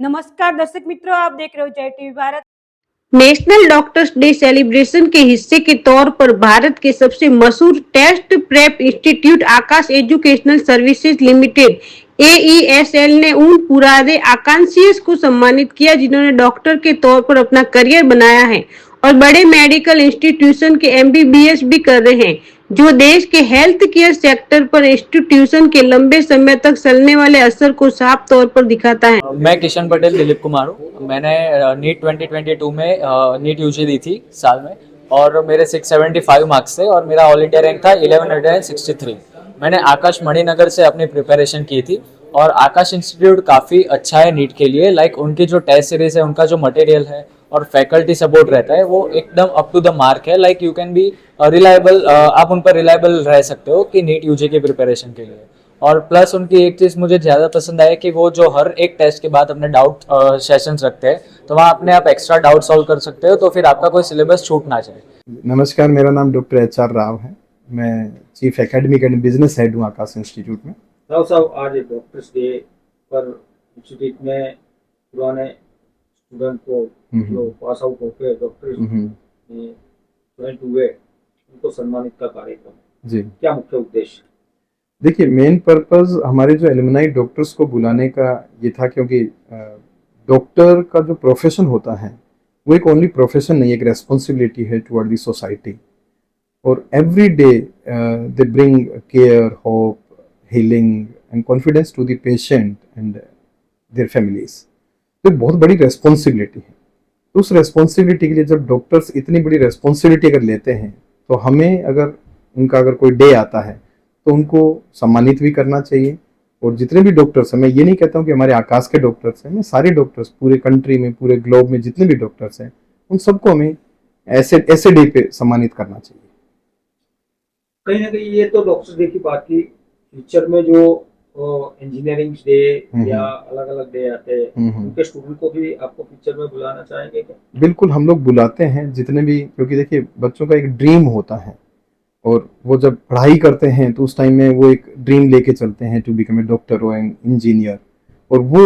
नमस्कार दर्शक मित्रों, आप देख रहे हो जय TV Bharat. National doctors day celebration के हिस्से के तौर पर भारत के सबसे मशहूर टेस्ट प्रेप इंस्टीट्यूट आकाश एजुकेशनल सर्विसेज लिमिटेड AESL ने उन पुराने आकांक्षियों को सम्मानित किया जिन्होंने डॉक्टर के तौर पर अपना करियर बनाया है और बड़े मेडिकल इंस्टीट्यूशन के MBBS भी कर रहे हैं, जो देश के हेल्थ केयर सेक्टर पर इंस्टीट्यूशन के लंबे समय तक चलने वाले असर को साफ तौर पर दिखाता है। मैं किशन पटेल दिलीप कुमार हूँ। मैंने नीट 2022 में नीट यूजी दी थी साल में और मेरे 675 मार्क्स थे और मेरा ऑल इंडिया रैंक था 1163। मैंने आकाश मणिनगर से अपनी प्रिपरेशन की थी और आकाश इंस्टीट्यूट काफ़ी अच्छा है नीट के लिए। लाइक उनकी जो टेस्ट सीरीज है, उनका जो मटेरियल है और फैकल्टी सपोर्ट रहता है वो एकदम अप टू द मार्क है। Like you can be reliable, आप उन पर रिलायबल रह सकते हो कि नीट यूजी की प्रिपरेशन के लिए। और प्लस उनकी एक चीज़ मुझे ज़्यादा पसंद आई कि वो जो हर एक टेस्ट के बाद अपने डाउट सेशंस रखते हैं, तो वहाँ अपने आप एक्स्ट्रा डाउट सॉल्व कर सकते हो, तो फिर आपका कोई सिलेबस छूट ना जाए। नमस्कार, मेरा नाम डॉक्टर HR राव है। मैं chief academic and business head हूँ आकाश इंस्टीट्यूट में। राव साहब, आज डॉक्टर्स डे पर इंस्टीट्यूट में पुराने स्टूडेंट को जो पास आउट होकर डॉक्टर ज्वाइन हुए उनको सम्मानित का कार्यक्रम जी, क्या मुख्य उद्देश्य? देखिए, मेन पर्पस हमारे जो एलुमनाई डॉक्टर्स को बुलाने का ये था, क्योंकि डॉक्टर का जो प्रोफेशन होता है वो एक ओनली प्रोफेशन नहीं, एक रेस्पॉन्सिबिलिटी है टुवर्ड द सोसाइटी। और every day they bring care, hope, healing and confidence to the patient and their families. तो बहुत बड़ी रेस्पॉन्सिबिलिटी है। तो उस रेस्पॉन्सिबिलिटी के लिए जब डॉक्टर्स इतनी बड़ी रेस्पॉन्सिबिलिटी अगर लेते हैं, तो हमें अगर उनका अगर कोई डे आता है तो उनको सम्मानित भी करना चाहिए। और जितने भी डॉक्टर्स हैं, मैं ये नहीं कहता हूँ कि हमारे आकाश के डॉक्टर्स हैं, मैं सारे डॉक्टर्स पूरे कंट्री में, पूरे ग्लोब में जितने भी डॉक्टर्स हैं, उन सबको हमें ऐसे डे पे सम्मानित करना चाहिए। कहीं ना कहीं ये तो डॉक्टर्स डे की बात की, फ्यूचर में जो इंजीनियरिंग डे या अलग अलग डे आते हैं, उनके स्टूडेंट को भी आपको फ्यूचर में बुलाना चाहेंगे क्या? बिल्कुल, हम लोग बुलाते हैं जितने भी, क्योंकि देखिए बच्चों का एक ड्रीम होता है और वो जब पढ़ाई करते हैं तो उस टाइम में वो एक ड्रीम लेके चलते हैं टू बिकम ए डॉक्टर और इंजीनियर, और वो